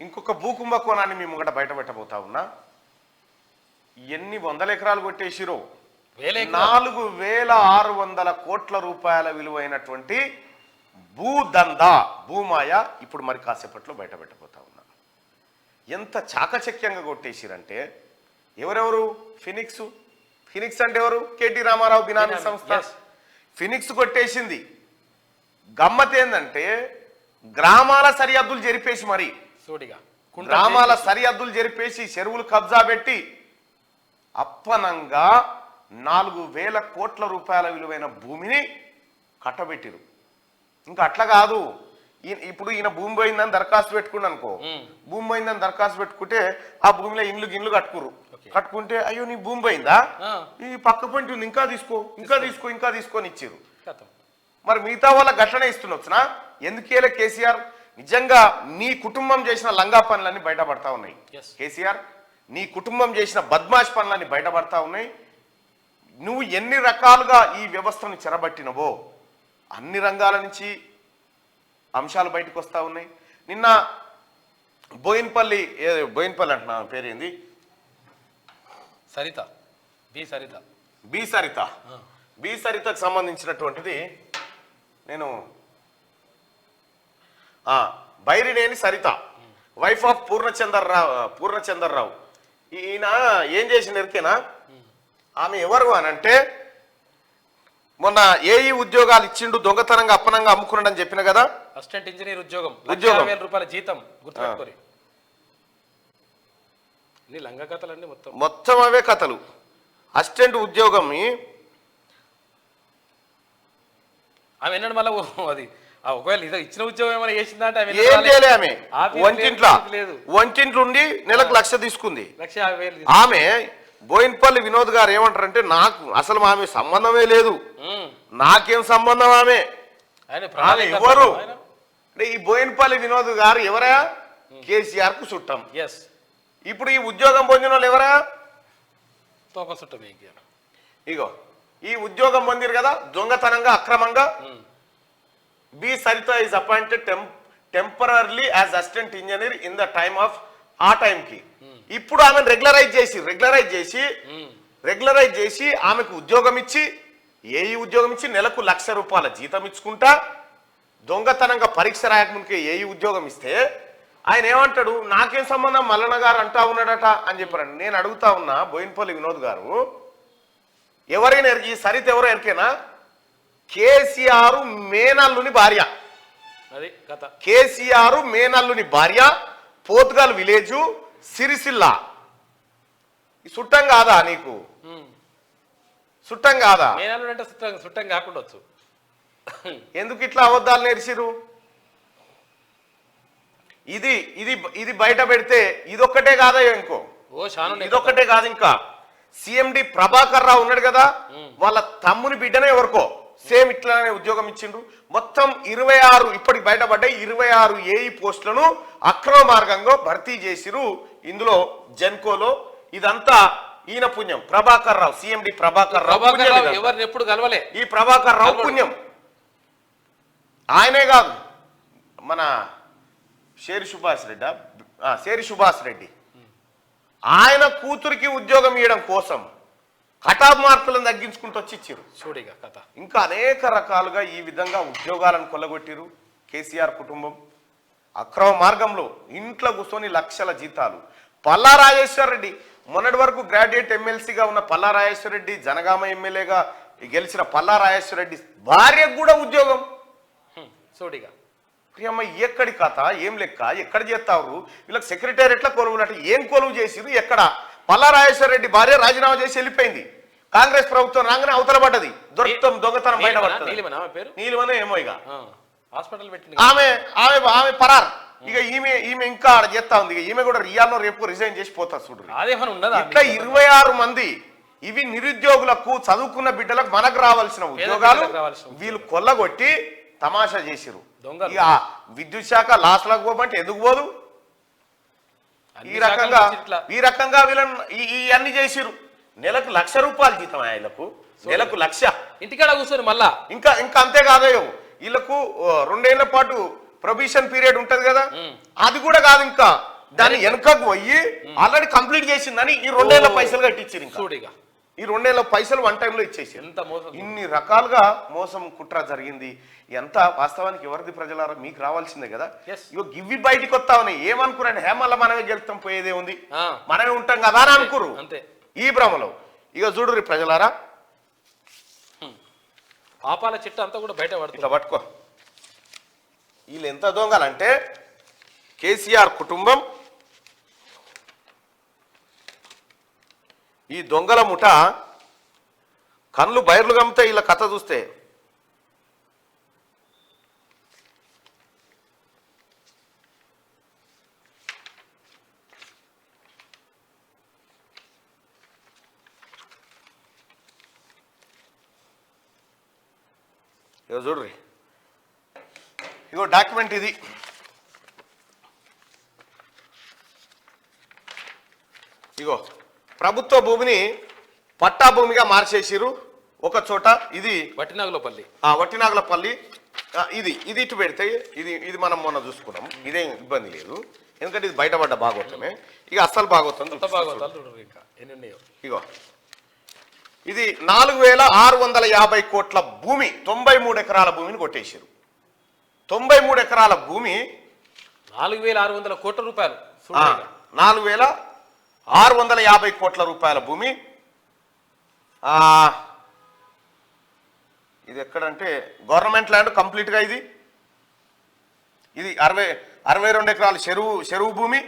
ఇంకొక భూకుంభకోణాన్ని మీ ముంగట బయట పెట్టబోతా ఉన్నా. ఎన్ని వందల ఎకరాలు కొట్టేసిరో 4600 కోట్ల రూపాయల విలువైనటువంటి భూదందా భూమాయ ఇప్పుడు మరి కాసేపట్లో బయట పెట్టబోతా ఉన్నా. ఎంత చాకచక్యంగా కొట్టేసిరంటే ఎవరెవరు ఫినిక్స్ అంటే ఎవరు? కేటీ రామారావు బినామీ సంస్థ ఫినిక్స్ కొట్టేసింది. గమ్మత్ ఏంటంటే గ్రామాల సరిహద్దులు జరిపేసి మరి గ్రామాల సరిహద్దులు జరిపేసి చెరువులు కబ్జా పెట్టి అప్పనంగా 4000 కోట్ల రూపాయల విలువైన భూమిని కట్టబెట్టిరు. ఇంకా అట్లా కాదు, ఇప్పుడు ఈయన భూమి పోయిందని దరఖాస్తు పెట్టుకున్నాను అనుకో, భూమి పోయిందని దరఖాస్తు పెట్టుకుంటే ఆ భూమిలో ఇండ్లు కట్టుకుంటే అయ్యో నీ భూమి పోయిందా, ఈ పక్క పొంటి ఉంది ఇంకా తీసుకొని ఇచ్చారు. మరి మిగతా వాళ్ళ ఘటన ఇస్తున్నొచ్చునా? ఎందుకేలే కేసీఆర్? నిజంగా నీ కుటుంబం చేసిన లంగా పనులన్నీ బయటపడతా ఉన్నాయి. కేసీఆర్ నీ కుటుంబం చేసిన బద్మాష్ పనులన్నీ బయటపడతా ఉన్నాయి. నువ్వు ఎన్ని రకాలుగా ఈ వ్యవస్థను చెరబట్టినవో అన్ని రంగాల నుంచి అంశాలు బయటకు వస్తూ ఉన్నాయి. నిన్న బోయిన్పల్లి అంటున్నా పేరేంది, బి సరితకు సంబంధించినటువంటిది నేను బైరినేని సరిత, వైఫ్ ఆఫ్ పూర్ణచందర్రావు. ఈయన ఏం చేసిన ఎరికేనా? ఆమె ఎవరు అని అంటే మొన్న ఏఈ ఉద్యోగాలు ఇచ్చిండు, దొంగతనంగా అప్పనంగా అమ్ముకున్నాడు అని చెప్పిన కదా. అసిస్టెంట్ ఇంజనీర్ ఉద్యోగం రూపాయల జీతం గుర్తుపెట్టుకోరి. లంగ కథలన్నీ మొత్తం అవే కథలు. అసిస్టెంట్ ఉద్యోగం ఆమె ఎన్నడు మళ్ళీ అది ఒకవేళ ఇచ్చిన ఉద్యోగం ఏమైనా చేసిందంటే ఏం చేయలే. ఆమె వంటింట్లో ఉండి నెలకు 1,00,000 తీసుకుంది. 1,50,000 ఆమె బోయిన్పల్లి వినోద్ గారు ఏమంటారంటే నాకు అసలు ఆమె సంబంధమే లేదు, నాకేం సంబంధం ఆమె ఎవరు అంటే ఈ బోయిన్పల్లి వినోద్ గారు ఎవరా? కేసీఆర్ కు చుట్టం. ఇప్పుడు ఈ ఉద్యోగం పొందిన వాళ్ళు ఎవరా? చుట్టం. ఇగో ఈ ఉద్యోగం పొందిరు కదా దొంగతనంగా అక్రమంగా. B Saritha is appointed temporarily as assistant engineer in the time of ఆ టైంకి. ఇప్పుడు ఆమెను రెగ్యులరైజ్ చేసి ఆమెకు ఉద్యోగం ఇచ్చి ఏఈ ఉద్యోగం ఇచ్చి నెలకు 1,00,000 రూపాయల జీతం ఇచ్చుకుంటా దొంగతనంగా పరీక్ష రాయకముందుకే ఏఈ ఉద్యోగం ఇస్తే ఆయన ఏమంటాడు? నాకేం సంబంధం మల్లన్న గారు అంటా ఉన్నాడట అని చెప్పారండి. నేను అడుగుతా ఉన్నా బోయిన్పల్లి వినోద్ గారు, ఎవరైనా ఈ సరిత ఎవరో ఎరికేనా? కేసీఆర్ మేనల్లుని భార్య. కేసీఆర్ మేనల్లుని భార్య, పోతుగల్ విలేజు, సిరిసిల్ల. చుట్టం కాదా నీకు? చుట్టం కాదా? చుట్టం కాకుండా ఎందుకు ఇట్లా అబద్ధాలు నేర్చిరు? ఇది ఇది ఇది బయట పెడితే ఇదొక్కటే కాదా ఇంకో ఇదొక్కటే కాదు, ఇంకా సిఎండి ప్రభాకర్ రావు ఉన్నాడు కదా, వాళ్ళ తమ్ముని బిడ్డనే ఎవరికో సేమ్ ఇట్లానే ఉద్యోగం ఇచ్చిండ్రు. మొత్తం 26 ఇప్పటికి బయటపడ్డాయి 26 ఏఈ పోస్టులను అక్రమ మార్గంగా భర్తీ చేసిరు. ఇందులో జెన్కోలో ఇదంతా ఈయన పుణ్యం. ప్రభాకర్ రావు, సిఎండి ప్రభాకర్ రావు ఎవరిని ఎప్పుడు కలవలే. ఈ ప్రభాకర్ రావు పుణ్యం. ఆయనే కాదు, మన శేరి సుభాష్ రెడ్డి ఆయన కూతురికి ఉద్యోగం ఇవ్వడం కోసం కటాఫ్ మార్కులను తగ్గించుకుంటూ వచ్చి ఇచ్చారు. చూడిగా కథ. ఇంకా అనేక రకాలుగా ఈ విధంగా ఉద్యోగాలను కొల్లగొట్టిరు. కేసీఆర్ కుటుంబం అక్రమ మార్గంలో ఇంట్లో కూర్చొని 1,00,000 జీతాలు. పల్లా రాజేశ్వర్ రెడ్డి మొన్నటి వరకు గ్రాడ్యుయేట్ ఎమ్మెల్సీగా ఉన్న పల్లా రాజేశ్వర్ రెడ్డి, జనగామ ఎమ్మెల్యేగా గెలిచిన పల్లా రాజేశ్వర్ రెడ్డి భార్యకు కూడా ఉద్యోగం. చూడిగా ప్రియమ్మ ఎక్కడి కథ, ఏం లెక్క, ఎక్కడ చేస్తావు? వీళ్ళకి సెక్రటేరియట్ల కొలువులు ఏం కొలువు చేసిరు? ఎక్కడ? పల్లా రాజేశ్వర రెడ్డి భార్య రాజీనామా చేసి వెళ్ళిపోయింది. కాంగ్రెస్ ప్రభుత్వం రాగానే అవతల పడ్డది. దొంగతనం బయటపడుతుంది. నీలిమనే ఏమో ఇక హాస్పిటల్ పెట్టి ఆమె పరార్. ఇక ఈమె ఇంకా చేస్తా ఉంది. ఈమె కూడా రియాల్లో రేపు రిజైన్ చేసి పోతా చూడు. ఇట్లా 26 మంది. ఇవి నిరుద్యోగులకు, చదువుకున్న బిడ్డలకు మనకు రావాల్సిన ఉద్యోగాలు వీళ్ళు కొల్లగొట్టి తమాషా చేసిరు. ఇక విద్యుత్ శాఖ లాస్లకు పోమంటే ఎందుకు పోదు? ఈ రకంగా వీళ్ళని ఇవన్నీ చేసిరు. నెలకు 1,00,000 రూపాయలు జీతం ఆయనకు, నెలకు 1,00,000 ఇంటికాడ కూర్చొని మళ్ళా ఇంకా అంతే కాదయ్యో. వీళ్ళకు 2 ఏళ్ల పాటు ప్రొబిషన్ పీరియడ్ ఉంటది కదా, అది కూడా కాదు, ఇంకా దాన్ని వెనకకు పోయి ఆల్రెడీ కంప్లీట్ చేసిందని ఈ 2 ఏళ్ల పైసలు కట్టించారు. ఇంకా ఈ 2 ఏళ్ల పైసలు వన్ టైంలో ఇచ్చేసి ఎంత మోసం, ఇన్ని రకాలుగా మోసం కుట్ర జరిగింది. ఎంత వాస్తవానికి ఎవరిది ప్రజలారా, మీకు రావాల్సిందే కదా. ఇగో గివ్వి బయటికి వస్తా ఉన్నాయి. ఏమనుకున్నాను, హేమల్ల మనమే గెలుస్తాం, పోయేదే ఉంది, మనమే ఉంటాం కదా అని అనుకురు అంతే ఈ భ్రమలో. ఇక చూడు ప్రజలారా, పాపాల చిట్ట అంతా కూడా బయట పడుతుంది. ఇట్లా పట్టుకో. వీళ్ళు ఎంత దొంగలంటే కేసీఆర్ కుటుంబం, ఈ దొంగల ముఠ కళ్ళు బయర్లు గమ్మితే వీళ్ళ కథ చూస్తే ఇగో చూడ్రి, ఇగో డాక్యుమెంట్ ఇది. ఇగో ప్రభుత్వ భూమిని పట్టా భూమిగా మార్చేసిరు ఒక చోట. ఇది వట్టినాగులపల్లి, వట్టినాగులపల్లి. ఇది ఇది ఇటు పెడితే ఇది మనం మొన్న చూసుకున్నాం, ఇదేం ఇబ్బంది లేదు, ఎందుకంటే ఇది బయటపడ్డ భాగవతమే. ఇక అస్సలు భాగవతం ఇగో ఇది 4650 కోట్ల భూమి, 93 ఎకరాల భూమిని కొట్టేసారు. 93 ఎకరాల భూమి 4600 కోట్ల రూపాయలు, 4650 కోట్ల రూపాయల భూమి. ఇది ఎక్కడంటే గవర్నమెంట్ ల్యాండ్ కంప్లీట్ గా. ఇది 62 ఎకరాల చెరువు భూమి.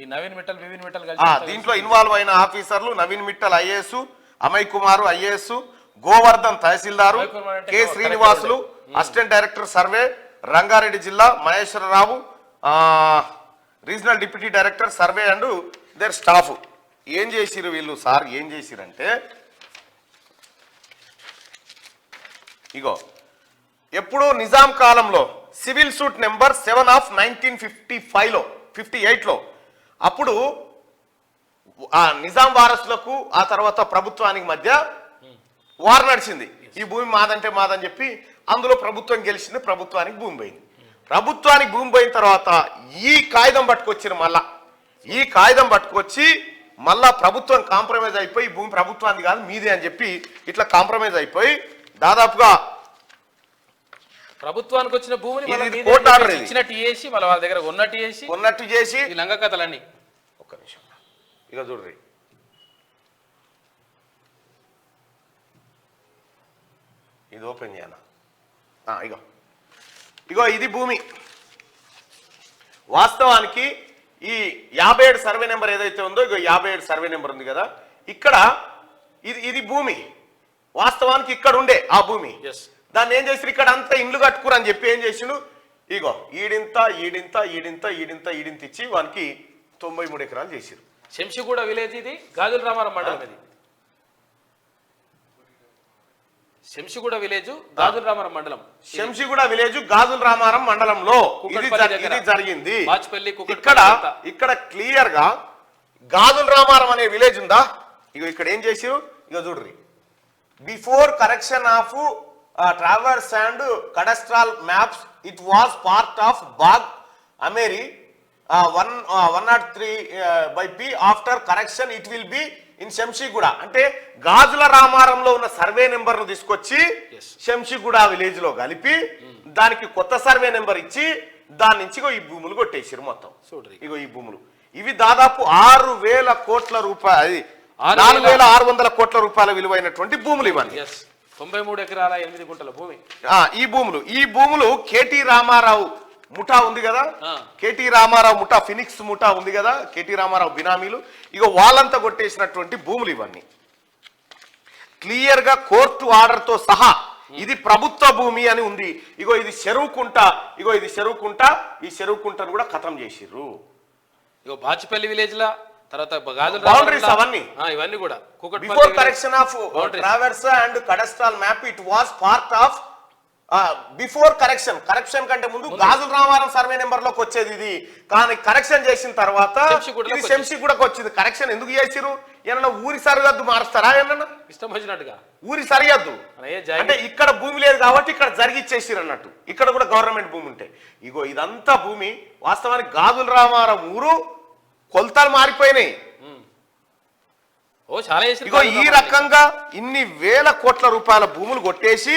ఈ నవీన్ మిట్టల్ దీంట్లో ఇన్వాల్వ్ అయిన ఆఫీసర్లు Naveen Mittal IAS, Amay Kumar IAS, Govardhan tahsildar, K Srinivasulu assistant director survey Rangareddy జిల్లా, Maheshwararao regional deputy director survey and their staff. ఏం చేసిరు వీళ్ళు సార్, ఏం చేసిరంటే ఇగో ఎప్పుడు నిజాం కాలంలో సివిల్ సూట్ నెంబర్ 7 ఆఫ్ 1955లో 58లో అప్పుడు ఆ నిజాం వారసులకు ఆ తర్వాత ప్రభుత్వానికి మధ్య వార్ నడిచింది. ఈ భూమి మాదంటే మాదని చెప్పి అందులో ప్రభుత్వం గెలిచింది, ప్రభుత్వానికి భూమి పోయింది. ప్రభుత్వానికి భూమి పోయిన తర్వాత ఈ కాగితం పట్టుకొచ్చారు. మళ్ళా ఈ కాగితం పట్టుకొచ్చి మళ్ళా ప్రభుత్వం కాంప్రమైజ్ అయిపోయి భూమి ప్రభుత్వానికి కాదు మీదే అని చెప్పి ఇట్లా కాంప్రమైజ్ అయిపోయి దాదాపుగా ప్రభుత్వానికి వచ్చిన భూమిని కోర్టు ఆర్డర్ ఇచ్చినట్టు చేసి వాళ్ళ దగ్గర ఉన్నట్టు చేసి ఈ లంగ కథలన్నీ. ఒక్క నిమిషం ఇక చూడ్రి, ఇది ఓపెన్ చేయనా. ఇగో ఇది భూమి. వాస్తవానికి ఈ 57 సర్వే నెంబర్ ఏదైతే ఉందో, ఇగో 57 సర్వే నెంబర్ ఉంది కదా, ఇక్కడ ఇది భూమి. వాస్తవానికి ఇక్కడ ఉండే ఆ భూమి, దాన్ని ఏం చేసి ఇక్కడ అంతా ఇండ్లు కట్టుకురు అని చెప్పి ఏం చేసిండు, ఇగో ఈడింత ఈడింత ఈడింత ఈడింత ఈడింత ఇచ్చి వానికి 93 ఎకరాలు చేసిరు. శంషిగూడ విలేజ్, ఇది గాజుల రామారం మండలం. ఇది శంషిగూడ విలేజ్ గాజుల రామారం మండలం. శంషిగూడ విలేజ్ గాజుల రామారం మండలంలో ఇది జరిగింది. ఇక్కడ క్లియర్ గా గాజుల రామారం అనే విలేజ్ ఉందా, ఇగో ఇక్కడ ఏం చేసిరు, ఇగో చూడ్రి. Before correction of traverse and cadastral maps it was part of Bagh Ameri 103/P. After correction it will be in Shamshiguda. అంటే గాజుల రామారంలో ఉన్న సర్వే నెంబర్ ను తీసుకొచ్చి శంషిగూడ విలేజ్ లో కలిపి దానికి కొత్త సర్వే నెంబర్ ఇచ్చి దాని నుంచి ఈ భూములు కొట్టేసారు మొత్తం. ఇగో ఈ భూములు ఇవి దాదాపు 6000 కోట్ల రూపాయలు, 4600 కోట్ల రూపాయల విలువైనటువంటి భూములు ఇవన్నీ. 93 ఎకరాల 8 గుంటల భూమి. ఈ భూములు కేటీ రామారావు ముఠా ఉంది కదా, కేటీ రామారావు ముఠా, ఫినిక్స్ ముఠా ఉంది కదా, కేటీ రామారావు బినామీలు, ఇగో వాళ్ళంతా కొట్టేసినటువంటి భూములు ఇవన్నీ. క్లియర్ గా కోర్టు ఆర్డర్ తో సహా ఇది ప్రభుత్వ భూమి అని ఉంది. ఇగో ఇది చెరువుకుంట, ఇగో ఇది చెరువుకుంట, ఈ చెరువుకుంటను కూడా ఖతం చేసిర్రు. ఇగో బాచిపల్లి విలేజ్ లా తర్వాత బౌండరీస్ అవన్నీ ఇవన్నీ కూడా before correction of traverse and cadastral map it was part of before correction కంటే ముందు గాజుల రామారం సర్వే నెంబర్ లోకి వచ్చేది ఇది. కానీ కరెక్షన్ చేసిన తర్వాత ఇది శంషిగూడకు వచ్చింది. కరెక్షన్ ఎందుకు చేసిరు? ఏమన్నా ఊరి సరిహద్దు మారుస్తారా? ఏమన్నా ఇష్టం వచ్చినట్టుగా ఊరి సరిహద్దు అంటే ఇక్కడ భూమి లేదు కాబట్టి ఇక్కడ జరిగిచ్చేసిరు అన్నట్టు. ఇక్కడ కూడా గవర్నమెంట్ భూమి ఉంటే ఇగో ఇదంతా భూమి వాస్తవానికి గాజుల రామారం ఊరు కొలతలు మారిపోయినాయి. ఓ చాలా ఇగో ఈ రకంగా ఇన్ని వేల కోట్ల రూపాయల భూములు కొట్టేసి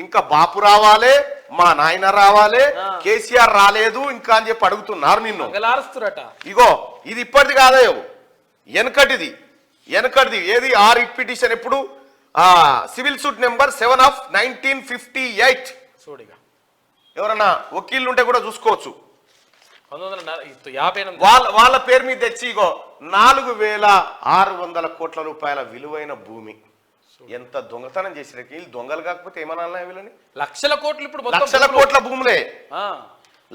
ఇంకా బాపు రావాలి, మా నాయన రావాలి, కేసీఆర్ రాలేదు ఇంకా అని చెప్పి అడుగుతున్నారు నిన్ను. ఇగో ఇది ఇప్పటిది కాదయో, వెనకటిది. ఏది ఆ రిట్ పిటిషన్ ఎప్పుడు సివిల్ సూట్ నెంబర్ 7 of 1958. ఎవరన్నా వకీళ్ళు ఉంటే కూడా చూసుకోవచ్చు. వాళ్ళ పేరు మీద తెచ్చి ఇగో 4600 కోట్ల రూపాయల విలువైన భూమి. ఎంత దొంగతనం చేసిన వీళ్ళు దొంగలు కాకపోతే ఏమన్నా వీళ్ళని? లక్షల కోట్లు, ఇప్పుడు లక్షల కోట్ల భూములే,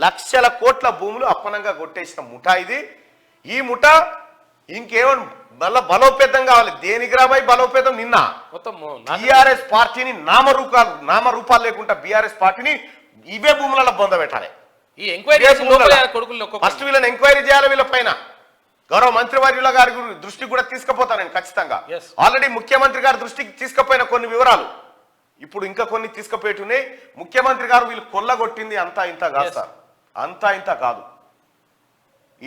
లక్షల కోట్ల భూములు అప్పనంగా కొట్టేసిన ముఠా ఇది. ఈ ముఠా ఇంకేమో బలోపేతం కావాలి. దేనికి రాబాయి బలోపేతం? నిన్న బీఆర్ఎస్ పార్టీని నామరూపాలు లేకుండా బీఆర్ఎస్ పార్టీని ఇవే భూములలో బొంద పెట్టాలి. ఫస్ట్ వీళ్ళని ఎంక్వైరీ చేయాలి. వీళ్ళ పైన గౌరవ మంత్రివర్యుల గారి దృష్టికి కూడా తీసుకుపోతాను నేను ఖచ్చితంగా. ఆల్రెడీ ముఖ్యమంత్రి గారి దృష్టికి తీసుకుపోయిన కొన్ని వివరాలు ఇప్పుడు ఇంకా కొన్ని తీసుకుపోయేటున్నాయి. ముఖ్యమంత్రి గారు వీళ్ళు కొల్లగొట్టింది అంతా ఇంత కాదు సార్, అంతా ఇంత కాదు.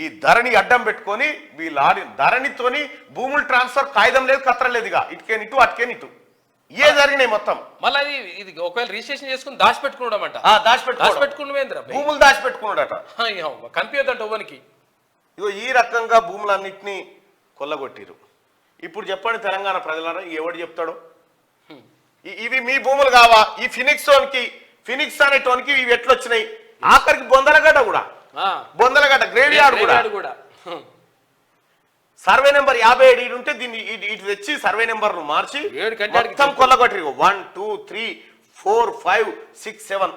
ఈ ధరణి అడ్డం పెట్టుకొని వీళ్ళు ధరణితోని భూములు ట్రాన్స్ఫర్ కాగితం లేదు, కత్తర లేదుగా, ఇటుకేనిటు అటుకేనిటు ఏ జరిగినాయి మొత్తం. మళ్ళీ ఇది ఒకవేళ రిజిస్ట్రేషన్ చేసుకుని దాచిపెట్టుకున్నాడట, భూములు దాచిపెట్టుకున్నాడట, కనిపించదంట ఓవనికి. ఇగో ఈ రకంగా భూములన్నింటినీ కొల్లగొట్టిరు. ఇప్పుడు చెప్పండి తెలంగాణ ప్రజలారా, ఎవడు చెప్తాడు ఇవి మీ భూములు కావా? ఈ ఫినిక్స్ అనేటోనికి ఇవి ఎట్లొచ్చినాయి? ఆఖరికి బొందలగడ్డ కూడా, బొందలగడ్డ గ్రేవ్ యార్డ్ కూడా సర్వే నెంబర్ 57 ఉంటే దీన్ని ఇటు తెచ్చి సర్వే నెంబర్ ను మార్చి మొత్తం కొల్లగొట్టిరు. 1 2 3 4 5 6 7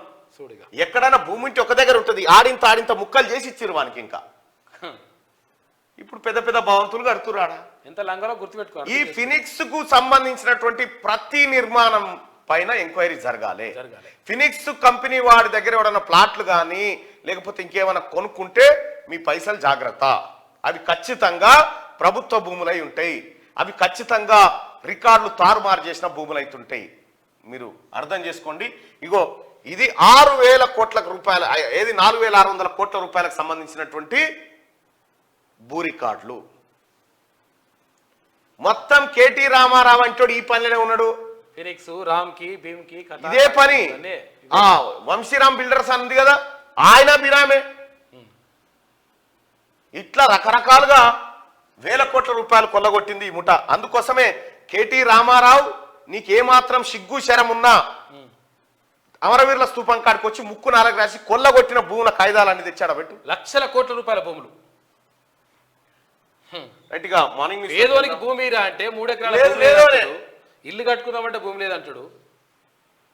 ఎక్కడైనా భూమి ఉంటే ఒక దగ్గర ఉంటుంది. ఆడింత ముక్కలు చేసి ఇచ్చిరు వానికి. ఇంకా ఇప్పుడు పెద్ద పెద్ద భవంతులు కడుతురాడా? ఎంత లంగలో గుర్తుపెట్టుకో. ఈ ఫినిక్స్ కు సంబంధించినటువంటి ప్రతి నిర్మాణం పైన ఎంక్వైరీ జరగాలి. ఫినిక్స్ కంపెనీ వాడి దగ్గర ఎవడన్నా ప్లాట్లు కానీ లేకపోతే ఇంకేమైనా కొనుక్కుంటే మీ పైసలు జాగ్రత్త. అవి ఖచ్చితంగా ప్రభుత్వ భూములై ఉంటాయి. అవి ఖచ్చితంగా రికార్డులు తారుమారు చేసిన భూములు అవుతుంటాయి. మీరు అర్థం చేసుకోండి. ఇగో ఇది 6000 కోట్ల రూపాయల, ఏది 4600 కోట్ల రూపాయలకు సంబంధించినటువంటి భూ రికార్డులు. మొత్తం కేటీ రామారావు అంటాడు ఈ పనిలోనే ఉన్నాడు. ఫినిక్స్ రామ్కి భీమ్కి ఇదే పని. వంశీరామ్ బిల్డర్స్ అంది కదా, ఆయన బిరామే. ఇట్లా రకరకాలుగా వేల కోట్ల రూపాయలు కొల్లగొట్టింది ఈ ముఠ. అందుకోసమే కేటీ రామారావు నీకేమాత్రం సిగ్గు శరం ఉన్నా అమరవీరుల స్తూపం కాడికి వచ్చి ముక్కు నాలుగు రాసి కొల్లగొట్టిన భూముల కాయిదాలన్నీ తెచ్చాడు. పెట్టు లక్షల కోట్ల రూపాయల భూములు. రైట్గా మార్నింగ్ పేదోనికి భూమి అంటే 3 ఎకరాల ఇల్లు కట్టుకున్నామంటే భూమి లేదంటాడు.